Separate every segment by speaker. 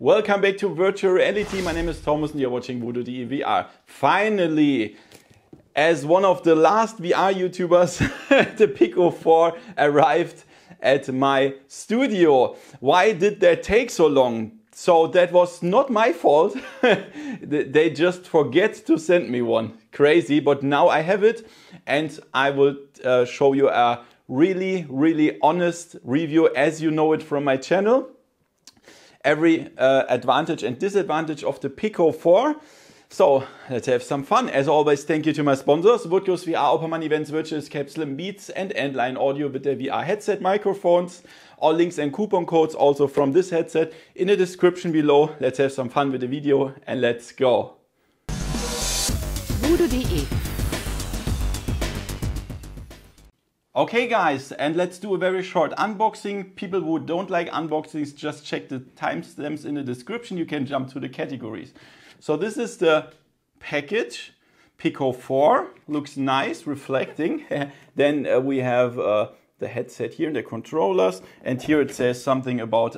Speaker 1: Welcome back to virtual reality. My name is Thomas and you're watching VoodooDE VR. Finally, as one of the last VR YouTubers, the Pico 4 arrived at my studio. Why did that take so long? So that was not my fault. They just forget to send me one. Crazy, but now I have it and I will show you a really honest review as you know it from my channel. Every advantage and disadvantage of the Pico 4. So let's have some fun. As always, thank you to my sponsors, VoodooDE VR, Opperman Events, Virtual Escape, Slim Beats and Endline Audio with their VR headset microphones. All links and coupon codes also from this headset in the description below. Let's have some fun with the video and let's go.
Speaker 2: VoodooDE.
Speaker 1: Okay guys, and let's do a very short unboxing. People who don't like unboxings, just check the timestamps in the description. You can jump to the categories. So this is the package, Pico 4, looks nice, reflecting. Then we have the headset here, the controllers, and here it says something about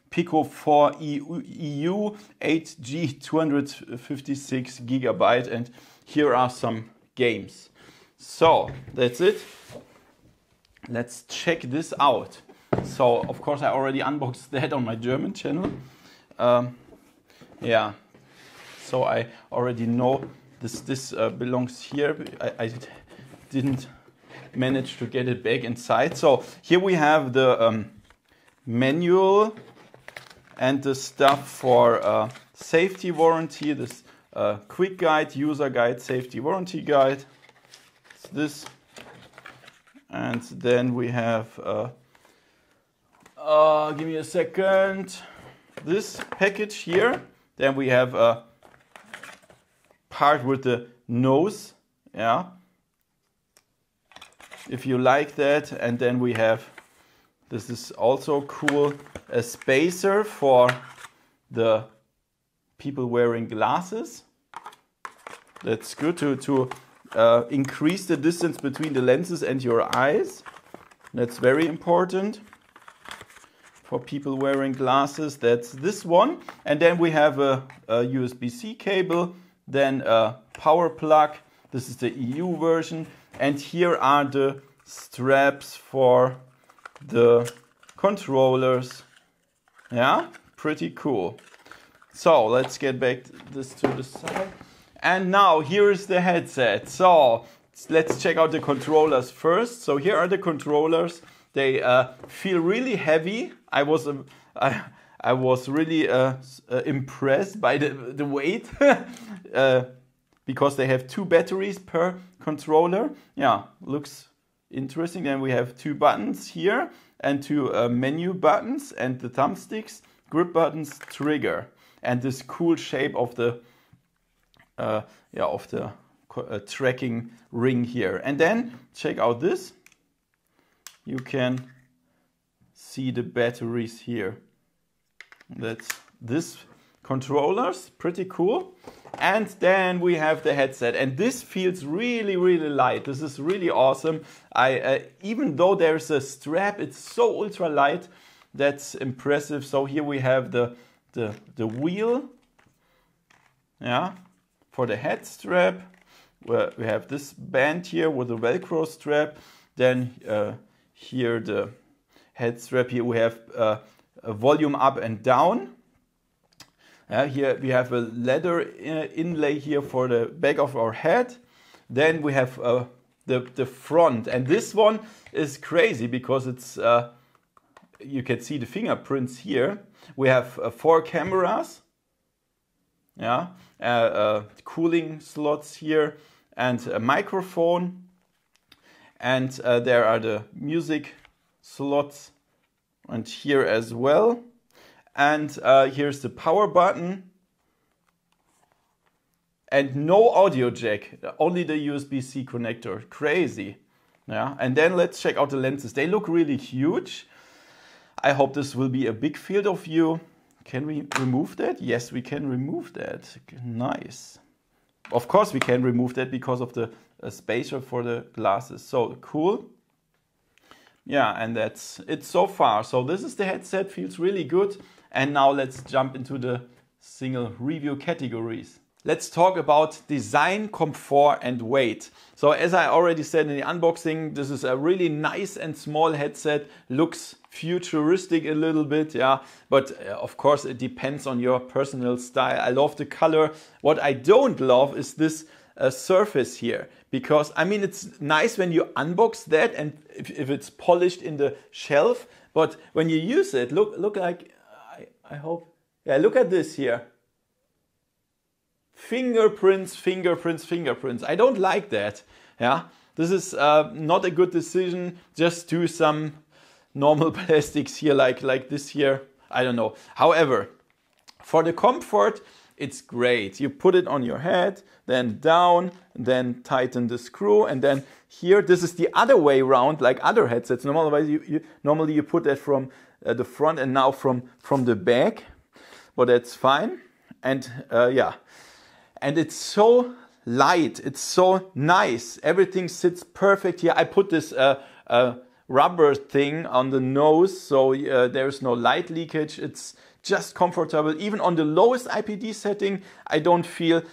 Speaker 1: Pico 4 EU 8G 256 GB, and here are some games. So that's it. Let's check this out. So, of course, I already unboxed that on my German channel. Yeah, so I already know this belongs here. I didn't manage to get it back inside. So here we have the manual and the stuff for safety warranty. This quick guide, user guide, safety warranty guide. It's this. And then we have, give me a second, this package here. Then we have a part with the nose, yeah, if you like that. And then we have, this is also cool, a spacer for the people wearing glasses. That's good to increase the distance between the lenses and your eyes. That's very important for people wearing glasses. That's this one. And then we have a USB-C cable, then a power plug. This is the EU version. And here are the straps for the controllers. Yeah, pretty cool. So let's get back this to the side. And now here is the headset. So let's check out the controllers first. So here are the controllers. They feel really heavy. I was really impressed by the weight because they have 2 batteries per controller. Yeah, looks interesting. Then we have 2 buttons here and 2 menu buttons and the thumbsticks, grip buttons, trigger, and this cool shape of the tracking ring here. And then check out this. You can see the batteries here. That's this controllers, pretty cool. And then we have the headset, and this feels really light. This is really awesome. Even though there's a strap, it's so ultra light. That's impressive. So here we have the wheel. Yeah. For the head strap, where we have this band here with a Velcro strap. Then here the head strap. Here we have a volume up and down. Here we have a leather inlay here for the back of our head. Then we have the front, and this one is crazy because it's you can see the fingerprints here. We have 4 cameras. Yeah, cooling slots here and a microphone, and there are the music slots and here as well, and here's the power button and no audio jack, only the USB-C connector. Crazy. Yeah, and then let's check out the lenses. They look really huge. I hope this will be a big field of view. Can we remove that? Yes, we can remove that. Nice. Of course we can remove that because of the spacer for the glasses. So cool. Yeah, and that's it so far. So this is the headset, feels really good. And now let's jump into the single review categories. Let's talk about design, comfort and weight. So as I already said in the unboxing, this is a really nice and small headset, looks futuristic a little bit, yeah, but of course it depends on your personal style. I love the color. What I don't love is this surface here, because I mean it's nice when you unbox that and if it's polished in the shelf, but when you use it, look like, I hope, yeah, look at this here. Fingerprints, fingerprints, fingerprints. I don't like that. Yeah, this is not a good decision. Just do some normal plastics here, like this here. I don't know. However, for the comfort, it's great. You put it on your head, then down, then tighten the screw, and then here. This is the other way around, like other headsets. Normally you put that from the front, and now from the back. But that's fine. And yeah. And it's so light, it's so nice. Everything sits perfect here. I put this rubber thing on the nose, so there's no light leakage. It's just comfortable. Even on the lowest IPD setting, I don't feel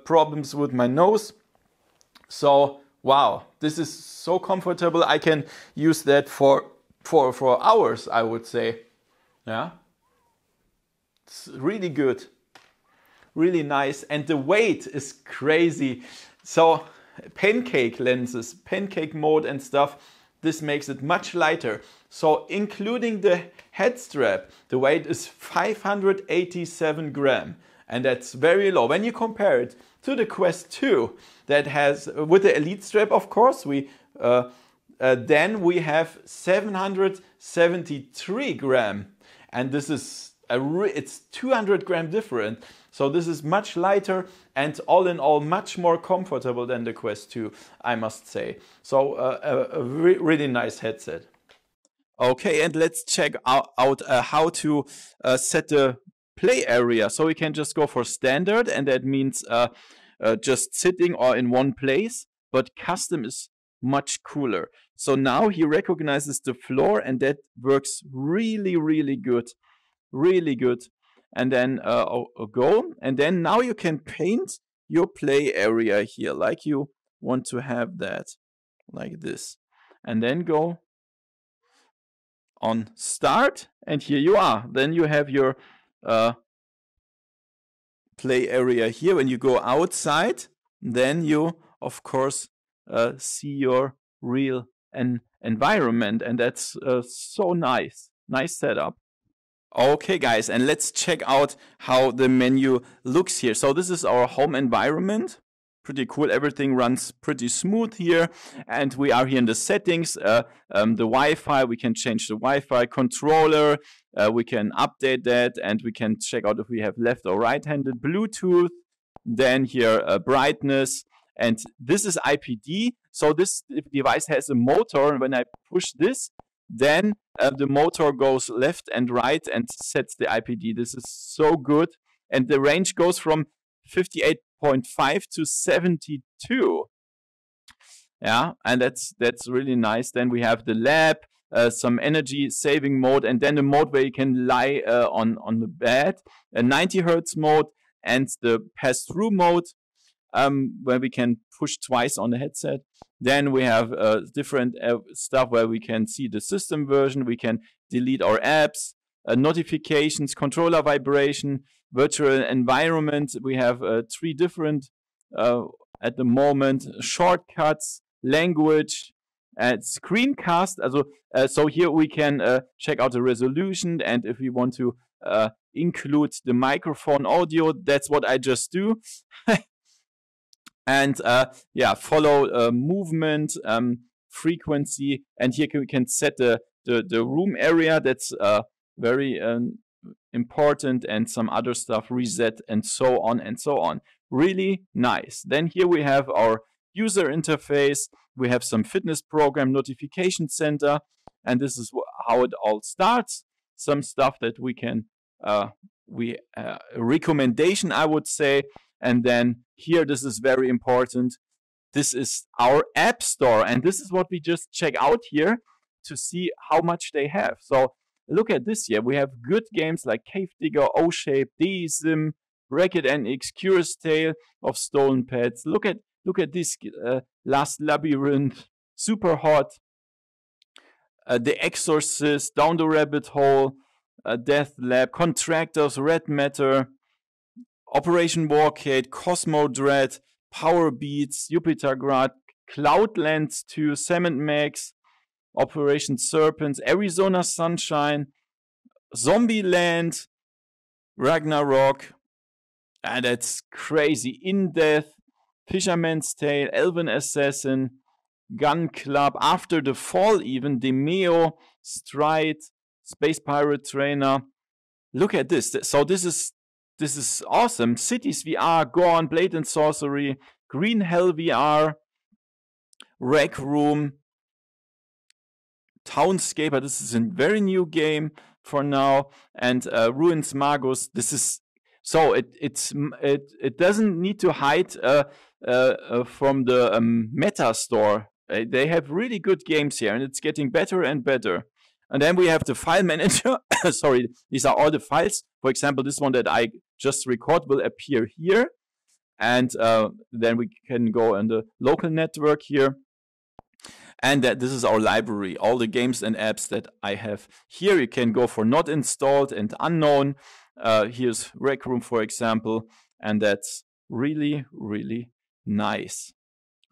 Speaker 1: problems with my nose. So, wow, this is so comfortable. I can use that for hours, I would say. Yeah, it's really good. Really nice, and the weight is crazy. So pancake lenses, pancake mode and stuff, this makes it much lighter. So including the head strap, the weight is 587 grams, and that's very low. When you compare it to the Quest 2 that has, with the Elite strap of course, then we have 773 grams, and this is it's 200 grams different. So this is much lighter and all in all much more comfortable than the Quest 2, I must say. So a really nice headset. Okay, and let's check out how to set the play area. So we can just go for standard, and that means just sitting or in one place, but custom is much cooler. So now he recognizes the floor, and that works really, really good. Really good. And then go, and then now you can paint your play area here like you want to have that, like this, and then go on start, and here you are. Then you have your play area here. When you go outside, then you of course see your real environment, and that's so nice setup. Okay guys, and let's check out how the menu looks here. So this is our home environment. Pretty cool. Everything runs pretty smooth here. And we are here in the settings. The Wi-Fi, we can change the Wi-Fi controller. We can update that, and we can check out if we have left or right-handed Bluetooth. Then here brightness. And this is IPD. So this device has a motor, and when I push this, then the motor goes left and right and sets the IPD. This is so good. And the range goes from 58.5 to 72. Yeah, and that's really nice. Then we have the lab, some energy saving mode, and then the mode where you can lie on the bed, a 90 Hertz mode, and the pass-through mode, where we can push twice on the headset. Then we have different stuff where we can see the system version, we can delete our apps, notifications, controller vibration, virtual environment. We have 3 different at the moment, shortcuts, language, screencast. So here we can check out the resolution, and if we want to include the microphone audio, that's what I just do. And yeah, follow movement, frequency, and here we can set the room area. That's very important, and some other stuff, reset, and so on and so on. Really nice. Then here we have our user interface. We have some fitness program notification center, and this is how it all starts. Some stuff that we can recommendation, I would say. And then here, this is very important. This is our app store, and this is what we just check out here to see how much they have. So look at this here. We have good games like Cave Digger, O-Shape, Deism, Racket NX, Curious Tale of Stolen Pets. Look at this Last Labyrinth, Super Hot, The Exorcist, Down the Rabbit Hole, Death Lab, Contractors, Red Matter, Operation Warcade, Cosmo Dread, Power Beats, Jupiter Grad, Cloudlands 2, Cement Max, Operation Serpents, Arizona Sunshine, Zombieland, Ragnarok, and that's crazy. In Death, Fisherman's Tale, Elven Assassin, Gun Club, After the Fall even, Demeo, Stride, Space Pirate Trainer. Look at this. So this is awesome. Cities VR, Gorn, Blade and Sorcery, Green Hell VR, Rec Room, Townscaper. This is a very new game for now, and Ruins Magus. This is so it doesn't need to hide from the Meta store. They have really good games here, and it's getting better and better. And then we have the file manager. Sorry, these are all the files. For example, this one that I just record will appear here. And then we can go on the local network here. And this is our library, all the games and apps that I have here. You can go for not installed and unknown. Here's Rec Room, for example. And that's really, really nice.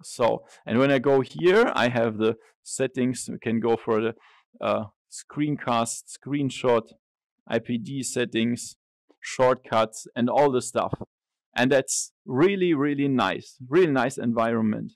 Speaker 1: So, and when I go here, I have the settings. We can go for the screencast, screenshot, IPD settings, shortcuts, and all the stuff. And that's really, really nice. Really nice environment.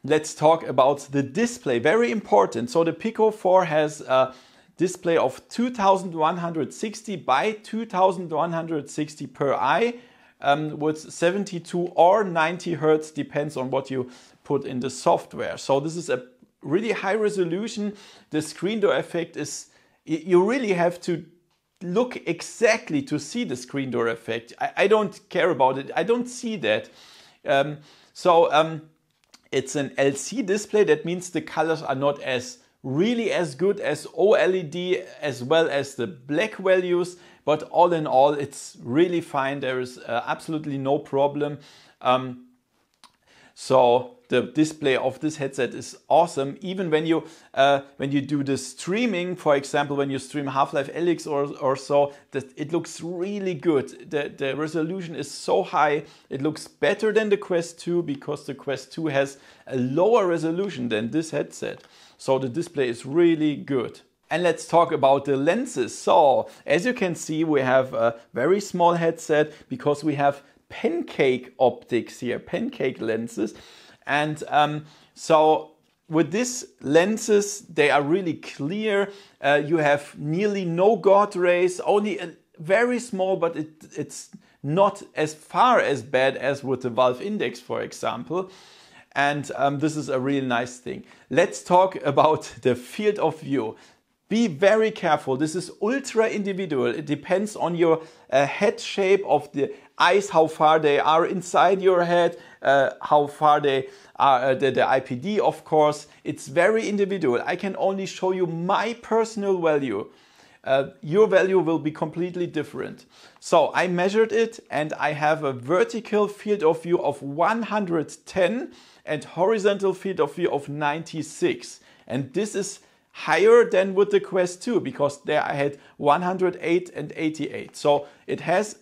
Speaker 1: Let's talk about the display. Very important. So the Pico 4 has a display of 2160 by 2160 per eye with 72 or 90 Hertz, depends on what you put in the software. So this is a really high resolution. The screen door effect is, you really have to look exactly to see the screen door effect. I don't care about it. I don't see that. It's an LC display. That means the colors are not really as good as OLED, as well as the black values. But all in all, it's really fine. There is absolutely no problem. So the display of this headset is awesome. Even when you do the streaming, for example, when you stream Half-Life Alyx or so, it looks really good. The resolution is so high. It looks better than the Quest 2 because the Quest 2 has a lower resolution than this headset. So the display is really good. And let's talk about the lenses. So as you can see, we have a very small headset because we have pancake optics here, pancake lenses. And so with these lenses, they are really clear. You have nearly no God rays, only a very small, but it's not as far as bad as with the Valve Index, for example. And this is a really nice thing. Let's talk about the field of view. Be very careful. This is ultra individual. It depends on your head shape of the eyes, how far they are inside your head, how far they are, the IPD, of course. It's very individual. I can only show you my personal value. Your value will be completely different. So I measured it and I have a vertical field of view of 110 and horizontal field of view of 96. And this is higher than with the Quest 2 because there I had 108 and 88. So it has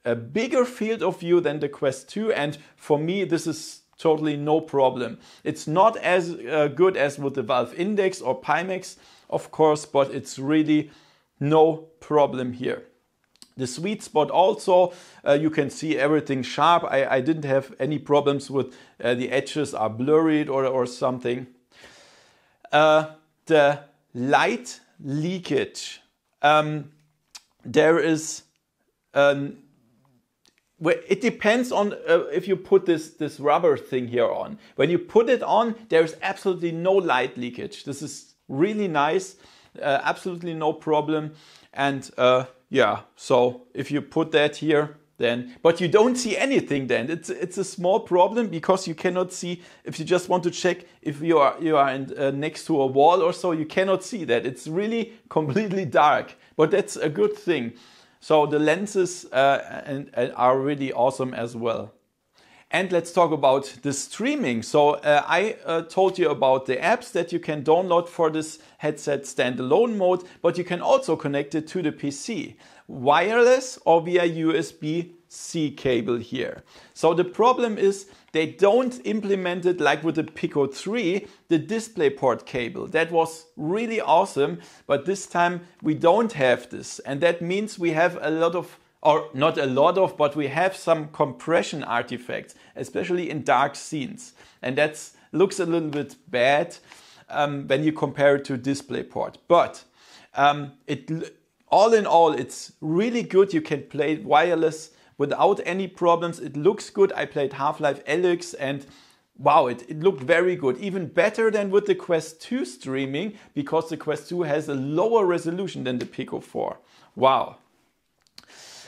Speaker 1: a bigger field of view than the Quest 2, and for me this is totally no problem. It's not as good as with the Valve Index or Pimax, of course, but it's really no problem here. The sweet spot also, you can see everything sharp. I didn't have any problems with the edges are blurred or something. The light leakage. There is, it depends on if you put this rubber thing here on. When you put it on, there is absolutely no light leakage. This is really nice, absolutely no problem. And yeah, so if you put that here, then, but you don't see anything then. It's a small problem because you cannot see, if you just want to check if you are next to a wall or so, you cannot see that. It's really completely dark, but that's a good thing. So the lenses are really awesome as well. And let's talk about the streaming. So I told you about the apps that you can download for this headset standalone mode, but you can also connect it to the PC, wireless or via USB-C cable here. So the problem is they don't implement it like with the Pico 3, the DisplayPort cable. That was really awesome, but this time we don't have this. And that means we have a lot of, or not a lot of, but we have some compression artifacts, especially in dark scenes. And that looks a little bit bad when you compare it to DisplayPort. But all in all, it's really good. You can play wireless without any problems. It looks good. I played Half-Life Alyx and wow, it looked very good. Even better than with the Quest 2 streaming, because the Quest 2 has a lower resolution than the Pico 4. Wow.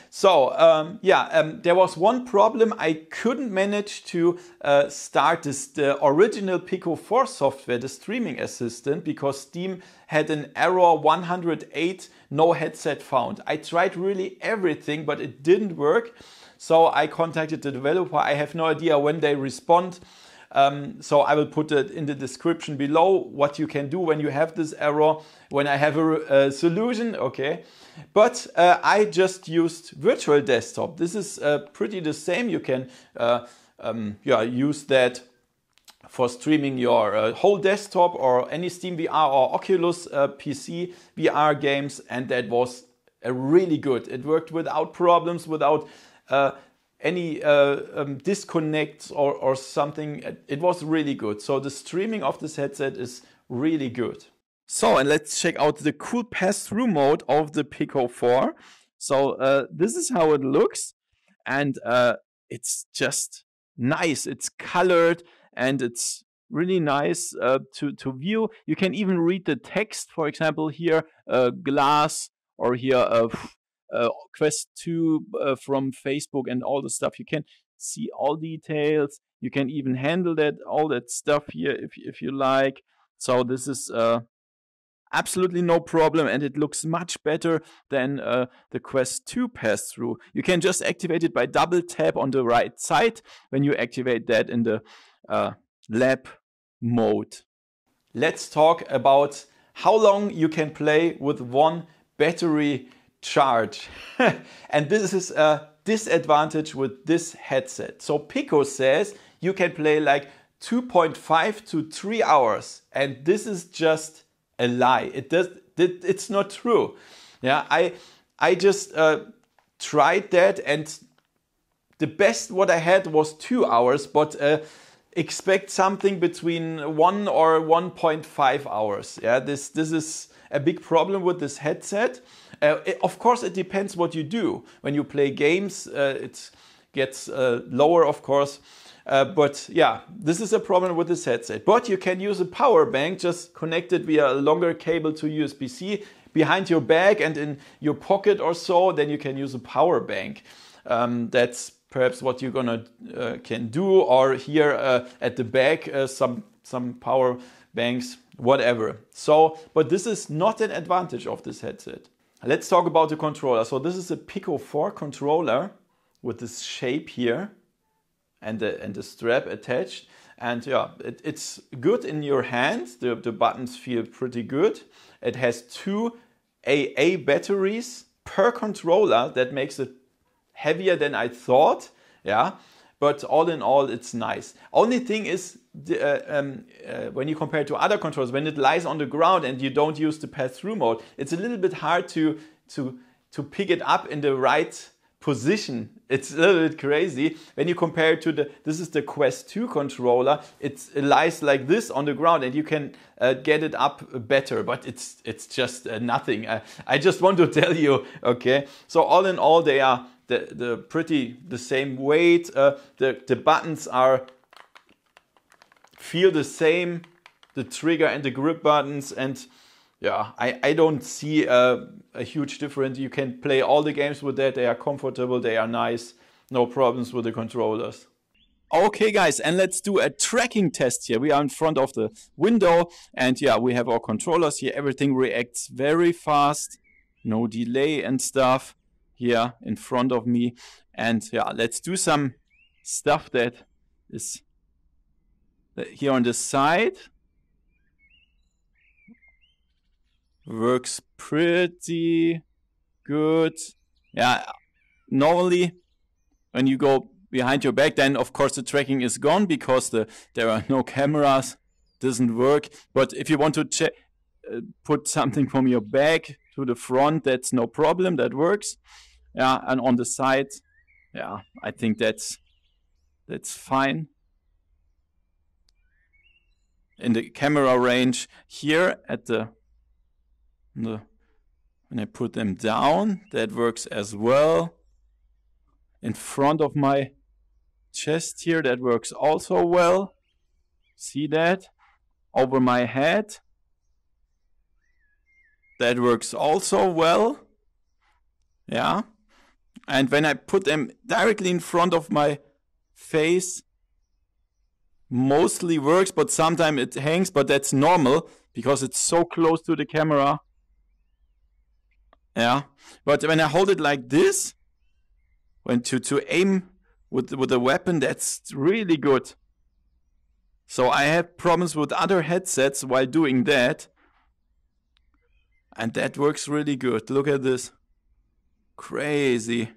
Speaker 1: So there was one problem. I couldn't manage to start the original Pico 4 software, the streaming assistant, because Steam had an error 108, no headset found. I tried really everything, but it didn't work. So I contacted the developer. I have no idea when they respond. So I will put it in the description below what you can do when you have this error, when I have a solution, okay. But I just used virtual desktop. This is pretty the same. You can use that for streaming your whole desktop or any Steam VR or Oculus PC VR games, and that was really good. It worked without problems, without any disconnects or something. It was really good. So the streaming of this headset is really good. So, and let's check out the cool pass-through mode of the Pico 4. So this is how it looks, and it's just nice. It's colored and it's really nice to view. You can even read the text, for example, here glass, or here Quest 2 from Facebook and all the stuff. You can see all details. You can even handle all that stuff here if you like. So this is absolutely no problem, and it looks much better than the Quest 2 pass-through. You can just activate it by double tap on the right side when you activate that in the lab mode. Let's talk about how long you can play with one battery charge. And this is a disadvantage with this headset. So Pico says you can play like 2.5 to 3 hours, and this is just a lie. It's not true. Yeah, I just tried that, and the best what I had was 2 hours, but expect something between 1 or 1.5 hours. Yeah, this is a big problem with this headset. Of course, it depends what you do. When you play games, it gets lower, of course. But yeah, this is a problem with this headset. But you can use a power bank, just connect it via a longer cable to USB-C behind your bag and in your pocket or so. Then you can use a power bank. That's perhaps what you're can do. Or here at the back, some power banks, whatever. So, but this is not an advantage of this headset. Let's talk about the controller. So this is a Pico 4 controller with this shape here. And the strap attached, and yeah, it's good in your hand. The buttons feel pretty good. It has 2 AA batteries per controller. That makes it heavier than I thought. Yeah, but all in all, it's nice. Only thing is, when you compare it to other controllers, when it lies on the ground and you don't use the pass-through mode, it's a little bit hard to pick it up in the right position. It's a little bit crazy when you compare it to this is the Quest 2 controller. It lies like this on the ground, and you can get it up better, but it's just nothing. I just want to tell you, okay. So all in all, they are the same weight. The buttons feel the same, the trigger and the grip buttons, and yeah, I don't see a huge difference. You can play all the games with that. They are comfortable, they are nice, no problems with the controllers. Okay guys, and let's do a tracking test here. We are in front of the window and yeah, we have our controllers here. Everything reacts very fast, no delay and stuff here in front of me. And yeah, let's do some stuff that is here on the side. Works pretty good. Yeah, normally when you go behind your back, then of course the tracking is gone because there are no cameras, doesn't work. But if you want to put something from your back to the front, that's no problem, that works. Yeah, and on the side, yeah, I think that's fine. In the camera range here at when I put them down, that works as well. In front of my chest here, that works also well. See that? Over my head, that works also well. Yeah. And when I put them directly in front of my face, mostly works, but sometimes it hangs, but that's normal because it's so close to the camera. Yeah. But when I hold it like this, when to aim with the weapon, that's really good. So I had problems with other headsets while doing that. And that works really good. Look at this. Crazy.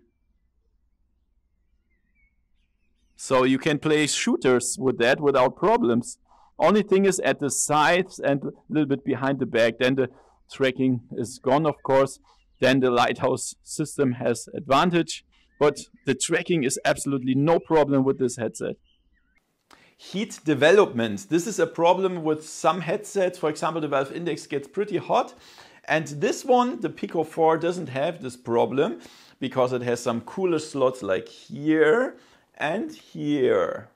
Speaker 1: So you can play shooters with that without problems. Only thing is at the sides and a little bit behind the back. Then the tracking is gone, of course. Then the lighthouse system has advantage. But the tracking is absolutely no problem with this headset. Heat development. This is a problem with some headsets. For example, the Valve Index gets pretty hot. And this one, the Pico 4, doesn't have this problem because it has some cooler slots like here and here.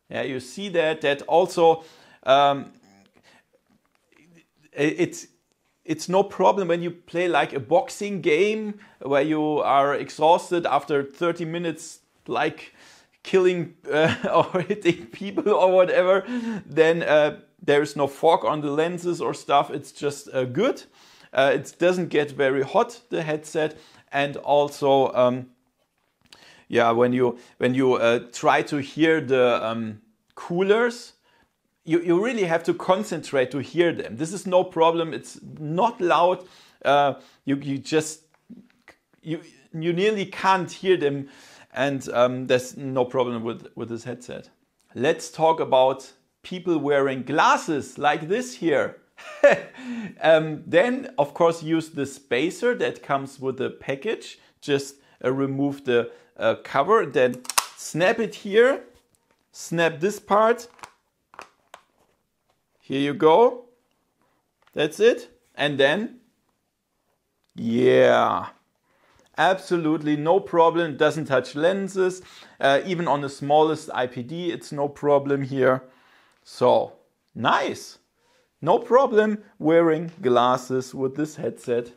Speaker 1: Yeah, you see that. That also, it's no problem when you play like a boxing game where you are exhausted after 30 minutes, like killing or hitting people or whatever. Then there is no fog on the lenses or stuff. It's just good. It doesn't get very hot, the headset, and also yeah, when you try to hear the coolers, you really have to concentrate to hear them. This is no problem. It's not loud. You nearly can't hear them, and there's no problem with this headset. Let's talk about people wearing glasses like this here. Then, of course, use the spacer that comes with the package. Just remove the cover, then snap it here, snap this part. Here you go. That's it. And then, yeah, absolutely no problem. It doesn't touch lenses. Even on the smallest IPD, it's no problem here. So, nice. No problem wearing glasses with this headset.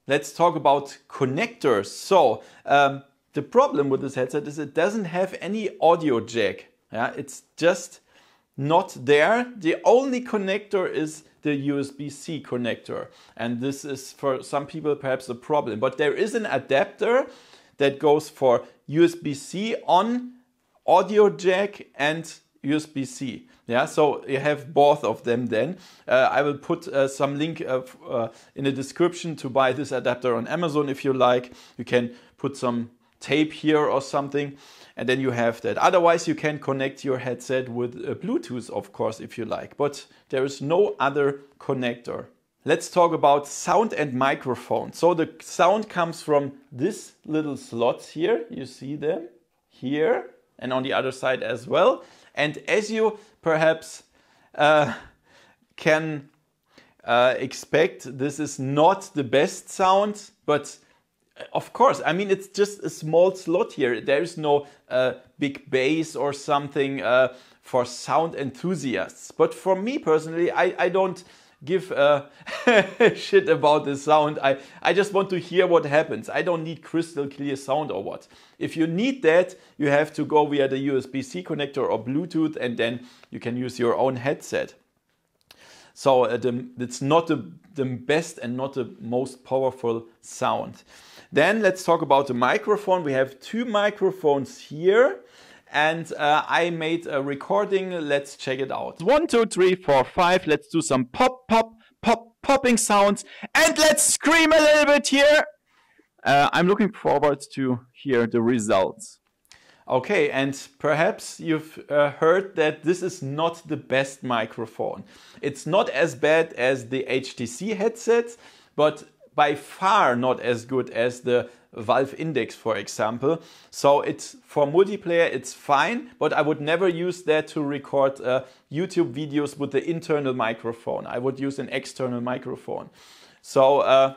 Speaker 1: Let's talk about connectors. So, the problem with this headset is it doesn't have any audio jack. Yeah, it's just not there. The only connector is the USB-C connector. And this is for some people perhaps a problem. But there is an adapter that goes for USB-C on, audio jack and USB-C. Yeah, so you have both of them then. I will put some link in the description to buy this adapter on Amazon if you like. You can put some tape here or something, and then you have that. Otherwise, you can connect your headset with Bluetooth, of course, if you like. But there is no other connector. Let's talk about sound and microphone. So the sound comes from this little slots here. You see them here and on the other side as well. And as you perhaps can expect, this is not the best sound, but of course, I mean, it's just a small slot here. There is no big bass or something for sound enthusiasts. But for me personally, I don't give a shit about the sound. I just want to hear what happens. I don't need crystal clear sound or what. If you need that, you have to go via the USB-C connector or Bluetooth, and then you can use your own headset. So it's not the best and not the most powerful sound. Then let's talk about the microphone. We have two microphones here. And I made a recording. Let's check it out. 1, 2, 3, 4, 5. Let's do some popping sounds. And let's scream a little bit here. I'm looking forward to hear the results. Okay, and perhaps you've heard that this is not the best microphone. It's not as bad as the HTC headsets, but by far not as good as the Valve Index, for example. So it's for multiplayer, it's fine, but I would never use that to record YouTube videos with the internal microphone. I would use an external microphone. So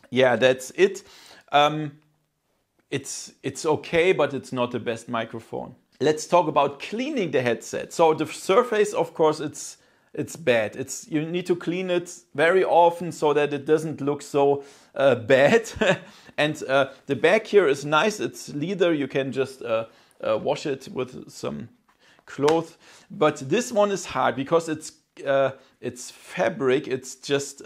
Speaker 1: yeah, that's it. It's okay, but it's not the best microphone. Let's talk about cleaning the headset. So the surface, of course, it's bad. You need to clean it very often so that it doesn't look so bad. And the back here is nice. It's leather. You can just wash it with some cloth. But this one is hard because it's fabric. It's just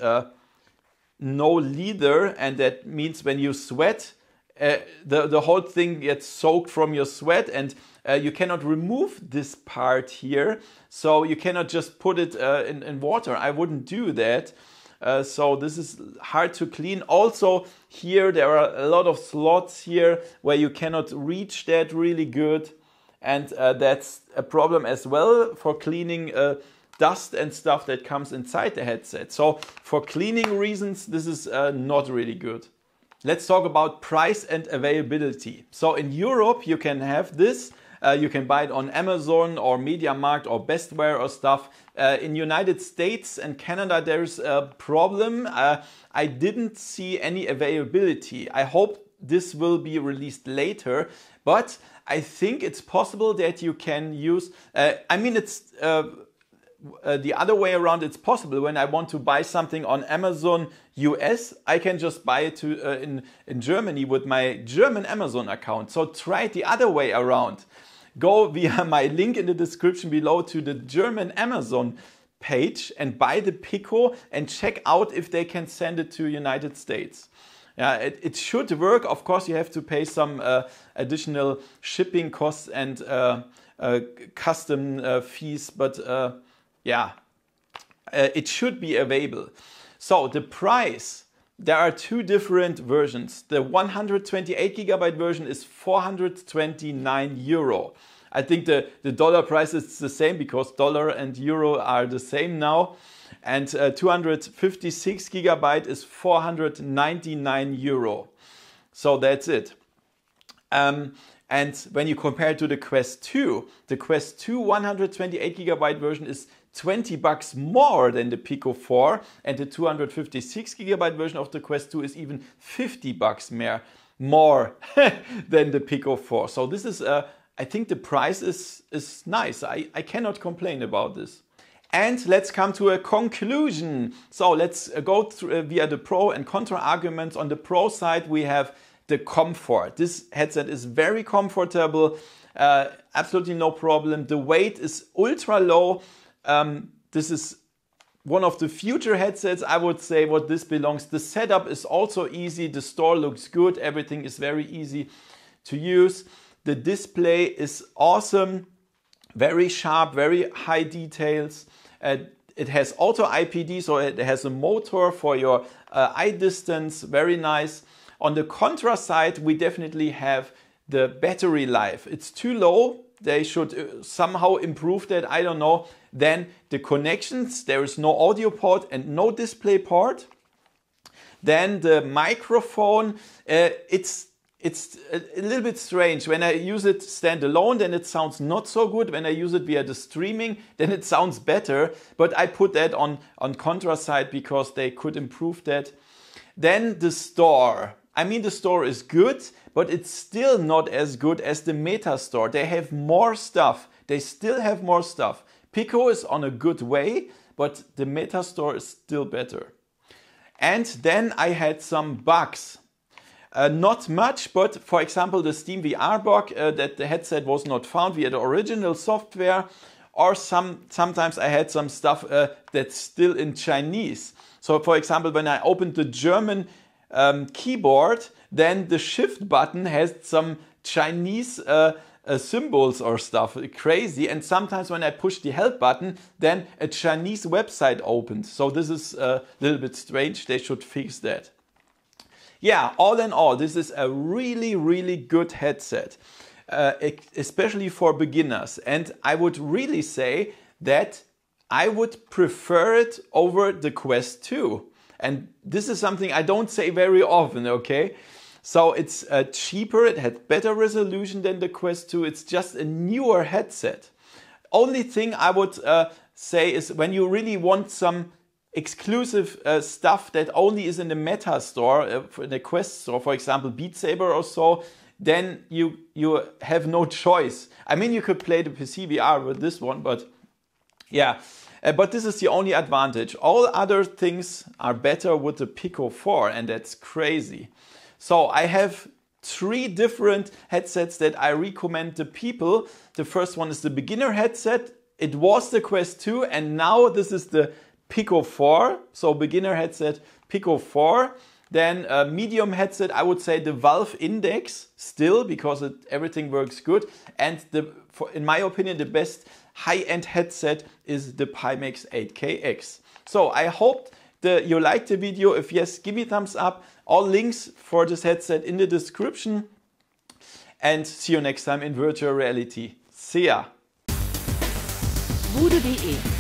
Speaker 1: no leather, and that means when you sweat, the whole thing gets soaked from your sweat, and you cannot remove this part here. So you cannot just put it in water. I wouldn't do that. So this is hard to clean. Also here there are a lot of slots here where you cannot reach that really good. And that's a problem as well for cleaning dust and stuff that comes inside the headset. So for cleaning reasons, this is not really good. Let's talk about price and availability. So in Europe, you can have this. You can buy it on Amazon or MediaMarkt or Bestware or stuff. In United States and Canada, there's a problem. I didn't see any availability. I hope this will be released later, but I think it's possible that you can use, it's the other way around. It's possible when I want to buy something on Amazon US, I can just buy it in Germany with my German Amazon account. So try it the other way around. Go via my link in the description below to the German Amazon page and buy the Pico and check out if they can send it to United States. Yeah, it should work. Of course, you have to pay some additional shipping costs and custom fees, but yeah, it should be available. So the price, there are two different versions. The 128GB version is 429 euro. I think the dollar price is the same because dollar and euro are the same now. And 256GB is 499 euro. So that's it. And when you compare it to the Quest 2, the Quest 2 128GB version is $20 more than the Pico 4, and the 256GB version of the Quest 2 is even $50 more than the Pico 4. So this is, I think the price is nice. I cannot complain about this. And let's come to a conclusion. So let's go through via the pro and contra arguments. On the pro side, we have the comfort. This headset is very comfortable, absolutely no problem. The weight is ultra low. This is one of the future headsets, I would say, what this belongs. The setup is also easy. The store looks good. Everything is very easy to use. The display is awesome, very sharp, very high details. It has auto IPD, so it has a motor for your eye distance, very nice. On the contra side, we definitely have the battery life. It's too low. They should somehow improve that, I don't know. Then the connections, there is no audio port and no display port. Then the microphone, it's a little bit strange. When I use it standalone, then it sounds not so good. When I use it via the streaming, then it sounds better. But I put that on contra side because they could improve that. Then the store. I mean, the store is good, but it's still not as good as the Meta store. They have more stuff. They still have more stuff. Pico is on a good way, but the Metastore is still better. And then I had some bugs. Not much, but for example, the Steam VR bug that the headset was not found via the original software, or sometimes I had some stuff that's still in Chinese. So for example, when I opened the German keyboard, then the shift button has some Chinese symbols or stuff, crazy. And sometimes when I push the help button, then a Chinese website opens. So this is a little bit strange. They should fix that. Yeah, all in all, this is a really, really good headset, especially for beginners. And I would really say that I would prefer it over the Quest 2. And this is something I don't say very often, okay? So it's cheaper, it had better resolution than the Quest 2. It's just a newer headset. Only thing I would say is when you really want some exclusive stuff that only is in the Metastore, in the Quest store, for example, Beat Saber or so, then you have no choice. I mean, you could play the PC VR with this one, but yeah. But this is the only advantage. All other things are better with the Pico 4, and that's crazy. So I have 3 different headsets that I recommend to people. The first one is the beginner headset. It was the Quest 2, and now this is the Pico 4, so beginner headset Pico 4. Then a medium headset, I would say the Valve Index still, because everything works good. And in my opinion, the best high-end headset is the Pimax 8KX. So I hope you liked the video. If yes, give me a thumbs up. All links for this headset in the description. And see you next time in virtual reality. See ya!
Speaker 2: VoodooDE